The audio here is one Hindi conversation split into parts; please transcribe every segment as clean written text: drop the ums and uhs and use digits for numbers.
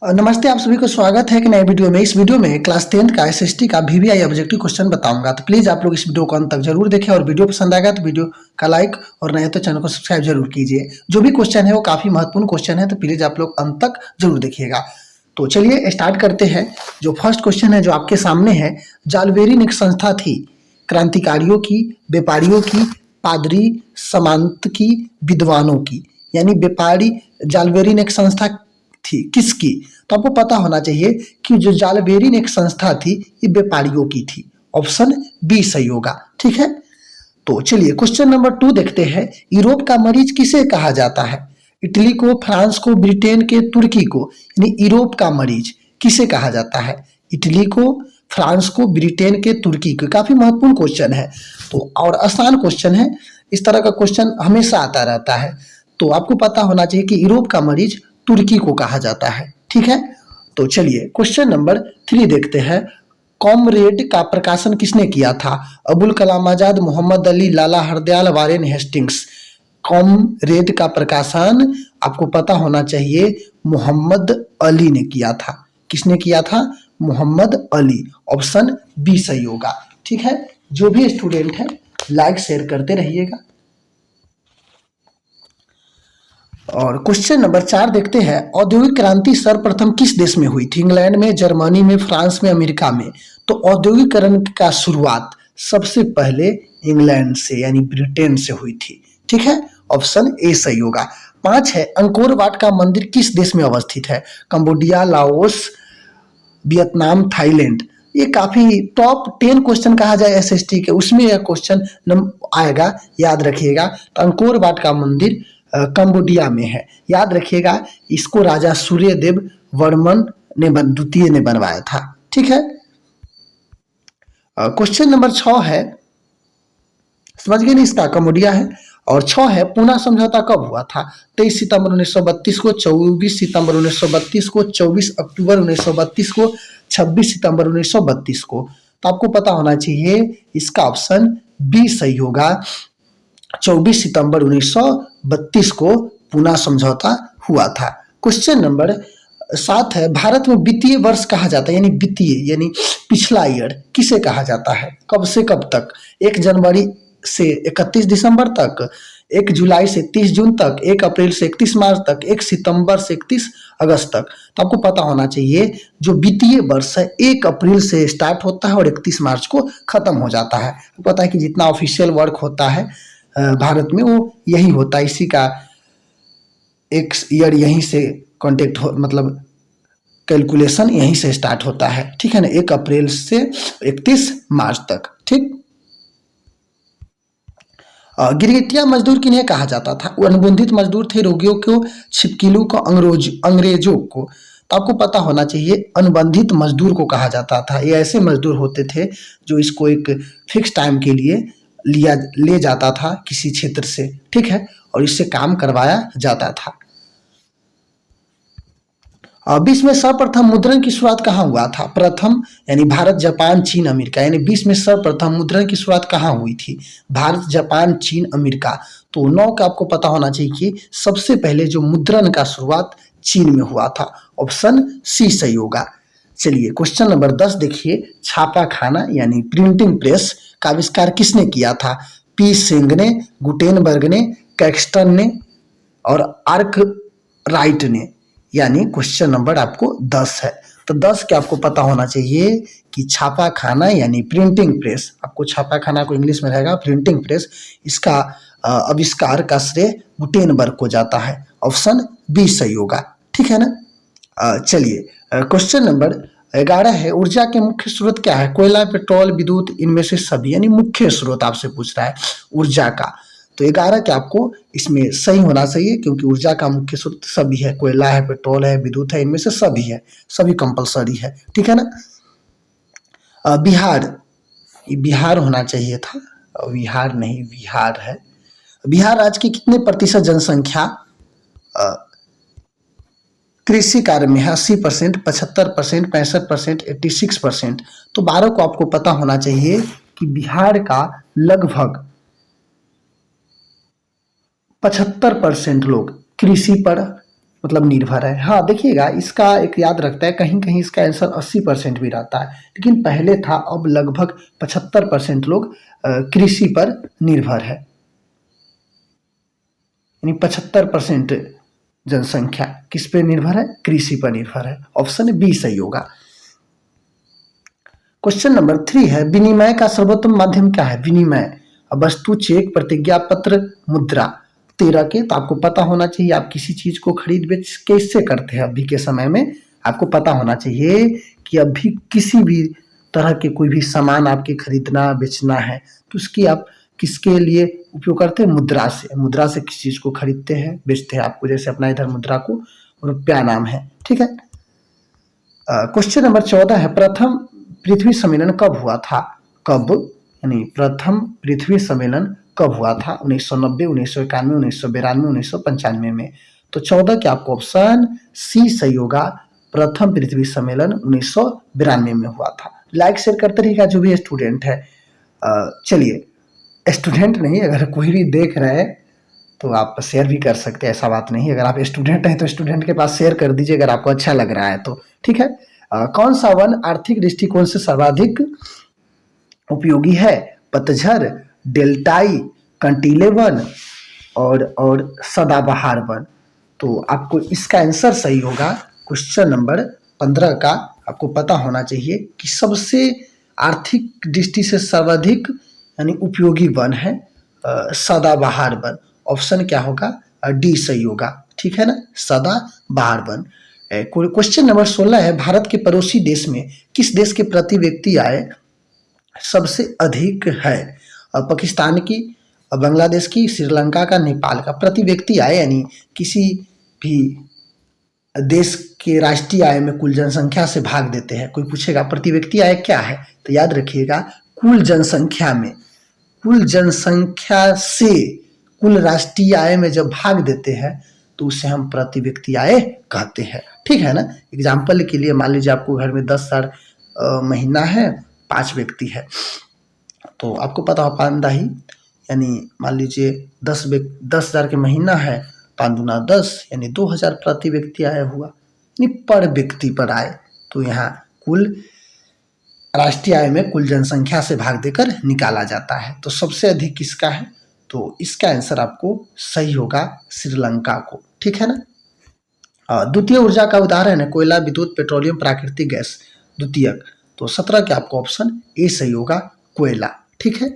नमस्ते, आप सभी को स्वागत है एक नए वीडियो में। इस वीडियो में क्लास 10 का एसएसटी का वीवीआई ऑब्जेक्टिव क्वेश्चन बताऊंगा, तो प्लीज आप लोग इस वीडियो को अंत तक जरूर देखें और वीडियो पसंद आएगा तो वीडियो का लाइक और नए तो चैनल को सब्सक्राइब जरूर कीजिए। जो भी क्वेश्चन है वो काफी महत्वपूर्ण क्वेश्चन है, तो प्लीज आप लोग अंत तक जरूर देखिएगा। तो चलिए स्टार्ट करते हैं। जो फर्स्ट क्वेश्चन है जो आपके सामने है, जालवेरिन एक संस्था थी, क्रांतिकारियों की, व्यापारियों की, पादरी, समांत की, विद्वानों की। यानी व्यापारी जालवेरिन एक संस्था थी किसकी? तो आपको पता होना चाहिए कि जो जालबेरिन एक संस्था थी ये व्यापारियों की थी। ऑप्शन बी सही होगा। ठीक है, तो चलिए क्वेश्चन नंबर 2 देखते हैं। यूरोप का मरीज किसे कहा जाता है? इटली को, फ्रांस को, ब्रिटेन के, तुर्की को। यानी यूरोप का मरीज किसे कहा जाता है? इटली को, फ्रांस को, ब्रिटेन के, तुर्की को। काफी महत्वपूर्ण क्वेश्चन है तो, और आसान क्वेश्चन है। इस तरह का क्वेश्चन हमेशा आता रहता है, तो आपको पता होना चाहिए कि यूरोप का मरीज तुर्की को कहा जाता है। ठीक है, तो चलिए क्वेश्चन नंबर 3 देखते हैं। कॉमरेड का प्रकाशन किसने किया था? अबुल कलाम आजाद, मोहम्मद अली, लाला हरदयाल, वारेन हेस्टिंग्स। कॉमरेड का प्रकाशन आपको पता होना चाहिए मोहम्मद अली ने किया था। किसने किया था? मोहम्मद अली। ऑप्शन बी सही होगा। ठीक है, जो भी स्टूडेंट है लाइक शेयर करते रहिएगा। और क्वेश्चन नंबर 4 देखते हैं। औद्योगिक क्रांति सर्वप्रथम किस देश में हुई थी? इंग्लैंड में, जर्मनी में, फ्रांस में, अमेरिका में। तो औद्योगिकरण का शुरुआत सबसे पहले इंग्लैंड से यानी ब्रिटेन से हुई थी। ठीक है, ऑप्शन ए सही होगा। 5 है, अंकोर वाट का मंदिर किस देश में अवस्थित है? Cambodia, Laos, Vietnam, Thailand. ये काफी टॉप 10 क्वेश्चन कहा जाए एसएसटी के, उसमें यह क्वेश्चन आएगा, याद रखिएगा। तो अंकोर वाट का मंदिर कंबोडिया में है, याद रखिएगा। इसको राजा सूर्यदेव वर्मन ने द्वितीय ने बनवाया था। ठीक है, क्वेश्चन नंबर 6 है, समझ गए नहीं, इसका कंबोडिया है। और 6 है, पूना समझौता कब हुआ था? 23 सितंबर 1932 को, 24 सितंबर 1932 को, 24 अक्टूबर 1932 को, 26 सितंबर 1932 को। तो आपको पता होना चाहिए इसका ऑप्शन बी सही होगा। 24 सितंबर 1932 को पूना समझौता हुआ था। क्वेश्चन नंबर 7 है, भारत में वित्तीय वर्ष कहा जाता है, यानी वित्तीय यानी पिछला ईयर किसे कहा जाता है? कब से कब तक? 1 जनवरी से 31 दिसंबर तक, 1 जुलाई से 30 जून तक, 1 अप्रैल से 31 मार्च तक, 1 सितंबर से 31 अगस्त तक। तो आपको पता होना चाहिए जो वित्तीय वर्ष है 1 अप्रैल से स्टार्ट होता है और 31 मार्च को खत्म हो जाता है। पता है कि जितना ऑफिशियल वर्क होता है भारत में वो यही होता है, इसी का एक ईयर यहीं से कॉन्टेक्ट हो, मतलब कैलकुलेशन यहीं से स्टार्ट होता है। ठीक है ना, 1 अप्रैल से 31 मार्च तक। ठीक, गिरगिटिया मजदूर किन्हें कहा जाता था? वो अनुबंधित मजदूर थे, रोगियों को, छिपकिलू को, अंग्रेजों को। तो आपको पता होना चाहिए अनुबंधित मजदूर को कहा जाता था। ये ऐसे मजदूर होते थे जो इसको एक फिक्स टाइम के लिए ले जाता था किसी क्षेत्र से। ठीक है, और इससे काम करवाया जाता था। विश्व में सर्वप्रथम मुद्रण की शुरुआत कहाँ हुआ था? प्रथम यानी भारत, जापान, चीन, अमेरिका। यानी विश्व में सर्वप्रथम मुद्रण की शुरुआत कहाँ हुई थी? भारत, जापान, चीन, अमेरिका। तो 9 का आपको पता होना चाहिए कि सबसे पहले जो मुद्रण का शुरुआत चीन में हुआ था। ऑप्शन सी सही होगा। चलिए क्वेश्चन नंबर 10 देखिए। छापा खाना यानी प्रिंटिंग प्रेस का आविष्कार किसने किया था? पी सिंह ने, गुटेनबर्ग ने, कैक्सटन ने और आर्क राइट ने। यानी क्वेश्चन नंबर आपको 10 है। तो 10 के आपको पता होना चाहिए कि छापा खाना यानी प्रिंटिंग प्रेस, आपको छापा खाना को इंग्लिश में रहेगा प्रिंटिंग प्रेस, इसका आविष्कार का श्रेय गुटेनबर्ग को जाता है। ऑप्शन बी सही होगा। ठीक है ना। चलिए क्वेश्चन नंबर 11 है, ऊर्जा के मुख्य स्रोत क्या है? कोयला, पेट्रोल, विद्युत, इनमें से सभी। यानी मुख्य स्रोत आपसे पूछ रहा है ऊर्जा का। तो 11 क्या आपको इसमें सही होना चाहिए, क्योंकि ऊर्जा का मुख्य स्रोत सभी है, कोयला है, पेट्रोल है, विद्युत है, इनमें से सभी है, सभी कंपलसरी है। ठीक है ना। बिहार, बिहार होना चाहिए था, बिहार नहीं, बिहार है। बिहार राज्य की कितने प्रतिशत जनसंख्या कृषि कार्य में है? 80%, 75%, 65%, 86%। तो 12 को आपको पता होना चाहिए कि बिहार का लगभग 75% लोग कृषि पर मतलब निर्भर है। हाँ देखिएगा, इसका एक याद रखता है, कहीं कहीं इसका आंसर 80% भी रहता है, लेकिन पहले था, अब लगभग 75% लोग कृषि पर निर्भर है, यानी 75% जनसंख्या किस पे निर्भर है? कृषि पर निर्भर है। ऑप्शन बी सही होगा। क्वेश्चन नंबर 3 है, विनिमय का सर्वोत्तम माध्यम क्या है? विनिमय, वस्तु, चेक, प्रतिज्ञा पत्र, मुद्रा। 13 के तो आपको पता होना चाहिए, आप किसी चीज को खरीद बेच कैसे करते हैं अभी के समय में, आपको पता होना चाहिए कि अभी किसी भी तरह के कोई भी सामान आपके खरीदना बेचना है तो उसकी आप किसके लिए उपयोग करते हैं? मुद्रा से। मुद्रा से किसी चीज को खरीदते हैं बेचते हैं, आपको जैसे अपना इधर मुद्रा को रुपया नाम है, ठीक है। क्वेश्चन नंबर 14 है, प्रथम पृथ्वी सम्मेलन कब हुआ था? कब, यानी प्रथम पृथ्वी सम्मेलन कब हुआ था? 1990, 1991, 1992, 1995 में। तो 14 के आपको ऑप्शन सी सही होगा, प्रथम पृथ्वी सम्मेलन 1992 में हुआ था। लाइक शेयर करते रहिएगा जो भी स्टूडेंट है। चलिए, स्टूडेंट नहीं, अगर कोई भी देख रहा है तो आप शेयर भी कर सकते हैं, ऐसा बात नहीं। अगर आप स्टूडेंट हैं तो स्टूडेंट के पास शेयर कर दीजिए अगर आपको अच्छा लग रहा है तो, ठीक है। कौन सा वन आर्थिक दृष्टिकोण से सर्वाधिक उपयोगी है? पतझर, डेल्टाई, कंटीले वन और सदाबहार वन। तो आपको इसका आंसर सही होगा। क्वेश्चन नंबर 15 का आपको पता होना चाहिए कि सबसे आर्थिक दृष्टि से सर्वाधिक यानी उपयोगी वन है सदाबहार वन। ऑप्शन क्या होगा? डी सही होगा, ठीक है ना, सदाबहार वन। क्वेश्चन नंबर 16 है, भारत के पड़ोसी देश में किस देश के प्रति व्यक्ति आय सबसे अधिक है? पाकिस्तान की, बांग्लादेश की, श्रीलंका का, नेपाल का। प्रति व्यक्ति आय यानी किसी भी देश के राष्ट्रीय आय में कुल जनसंख्या से भाग देते हैं। कोई पूछेगा प्रति व्यक्ति आय क्या है, तो याद रखिएगा कुल जनसंख्या में, कुल जनसंख्या से कुल राष्ट्रीय आय में जब भाग देते हैं तो उसे हम प्रति व्यक्ति आय कहते हैं, ठीक है ना। एग्जाम्पल के लिए मान लीजिए आपको घर में 10,000 महीना है, 5 व्यक्ति है, तो आपको पता हो 5 दाही, यानी मान लीजिए 10,000 के महीना है, 5 दूना 10 यानी 2,000 प्रति व्यक्ति आय हुआ, यानी पर व्यक्ति पर आय। तो यहाँ कुल राष्ट्रीय आय में कुल जनसंख्या से भाग देकर निकाला जाता है। तो सबसे अधिक किसका है? तो इसका आंसर आपको सही होगा श्रीलंका को, ठीक है ना। द्वितीय ऊर्जा का उदाहरण है कोयला, विद्युत, पेट्रोलियम, प्राकृतिक गैस। द्वितीयक, तो 17 के आपको ऑप्शन ए सही होगा, कोयला, ठीक है।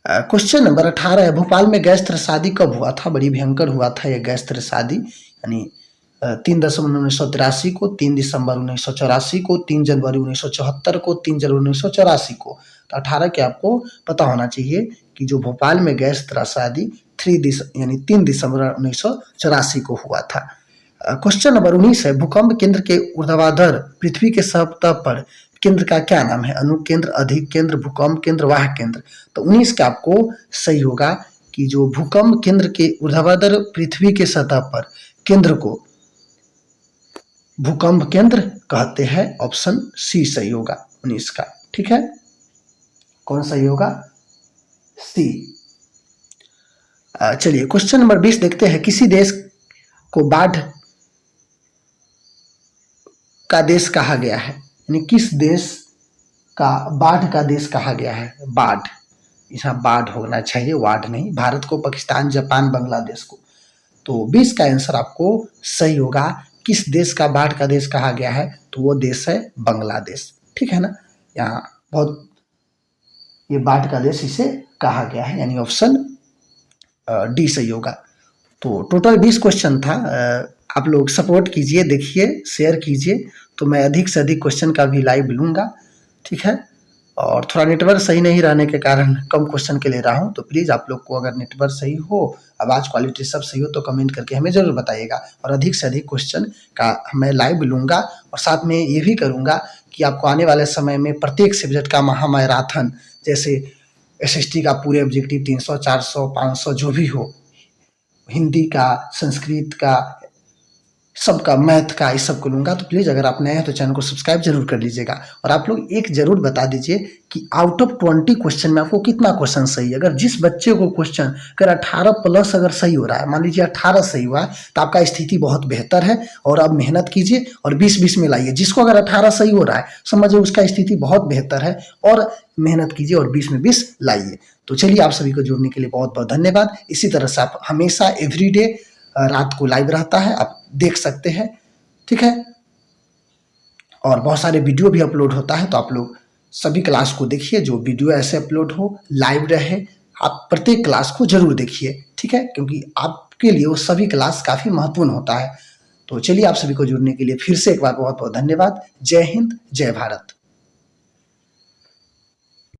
क्वेश्चन नंबर 18 है, भोपाल में गैस त्रसादी कब हुआ था? बड़ी भयंकर हुआ था यह गैस त्रसादी, यानी 3 दिसंबर 1983 को, 3 दिसंबर 1984 को, 3 जनवरी 1974 को, 3 जनवरी 1984 को। तो 18 के आपको पता होना चाहिए कि जो भोपाल में गैस त्रसादी 3 दिसंबर 1984 को हुआ था। क्वेश्चन नंबर 19 है, भूकंप केंद्र के ऊर्ध्वाधर पृथ्वी के सतह पर केंद्र का क्या नाम है? अनुकेंद्र, अधिक केंद्र, भूकंप केंद्र, वाह केंद्र। तो 19 का आपको सही होगा कि जो भूकंप केंद्र के ऊर्ध्वाधर पृथ्वी के सतह पर केंद्र को भूकंप केंद्र कहते हैं। ऑप्शन सी सही होगा 19 का, ठीक है। कौन सही होगा? सी। चलिए क्वेश्चन नंबर 20 देखते हैं, किसी देश को बाढ़ का देश कहा गया है, यानी किस देश का बाढ़ का देश कहा गया है? बाढ़, यहाँ बाढ़ होना चाहिए, वाढ़ नहीं। भारत को, पाकिस्तान, जापान, बांग्लादेश को। तो 20 का आंसर आपको सही होगा। किस देश का बाढ़ का देश कहा गया है? तो वो देश है बांग्लादेश, ठीक है ना। यहाँ बहुत ये बाढ़ का देश इसे कहा गया है, यानी ऑप्शन डी सही होगा। तो टोटल 20 क्वेश्चन था। आप लोग सपोर्ट कीजिए, देखिए, शेयर कीजिए, तो मैं अधिक से अधिक क्वेश्चन का भी लाइव लूँगा, ठीक है। और थोड़ा नेटवर्क सही नहीं रहने के कारण कम क्वेश्चन के ले रहा हूँ, तो प्लीज़ आप लोग को अगर नेटवर्क सही हो, आवाज़ क्वालिटी सब सही हो, तो कमेंट करके हमें ज़रूर बताइएगा। और अधिक से अधिक क्वेश्चन का मैं लाइव लूँगा, और साथ में ये भी करूँगा कि आपको आने वाले समय में प्रत्येक सब्जेक्ट का महामैराथन, जैसे एसएसटी का पूरे ऑब्जेक्टिव 300, 400, 500 जो भी हो, हिंदी का, संस्कृत का, सबका मैथ का इस सब को लूँगा। तो प्लीज़ अगर आप नए हैं तो चैनल को सब्सक्राइब जरूर कर लीजिएगा। और आप लोग एक जरूर बता दीजिए कि आउट ऑफ 20 क्वेश्चन में आपको कितना क्वेश्चन सही है। अगर जिस बच्चे को क्वेश्चन अगर 18 प्लस अगर सही हो रहा है, मान लीजिए 18 सही हुआ है, तो आपका स्थिति बहुत बेहतर है और आप मेहनत कीजिए और 20-20 में लाइए। जिसको अगर 18 सही हो रहा है समझिए उसका स्थिति बहुत बेहतर है और मेहनत कीजिए और 20 में 20 लाइए। तो चलिए, आप सभी को जुड़ने के लिए बहुत बहुत धन्यवाद। इसी तरह से आप हमेशा एवरीडे रात को लाइव रहता है, आप देख सकते हैं, ठीक है। और बहुत सारे वीडियो भी अपलोड होता है, तो आप लोग सभी क्लास को देखिए। जो वीडियो ऐसे अपलोड हो, लाइव रहे, आप प्रत्येक क्लास को जरूर देखिए, ठीक है, क्योंकि आपके लिए वो सभी क्लास काफी महत्वपूर्ण होता है। तो चलिए, आप सभी को जुड़ने के लिए फिर से एक बार बहुत बहुत धन्यवाद। जय हिंद, जय भारत।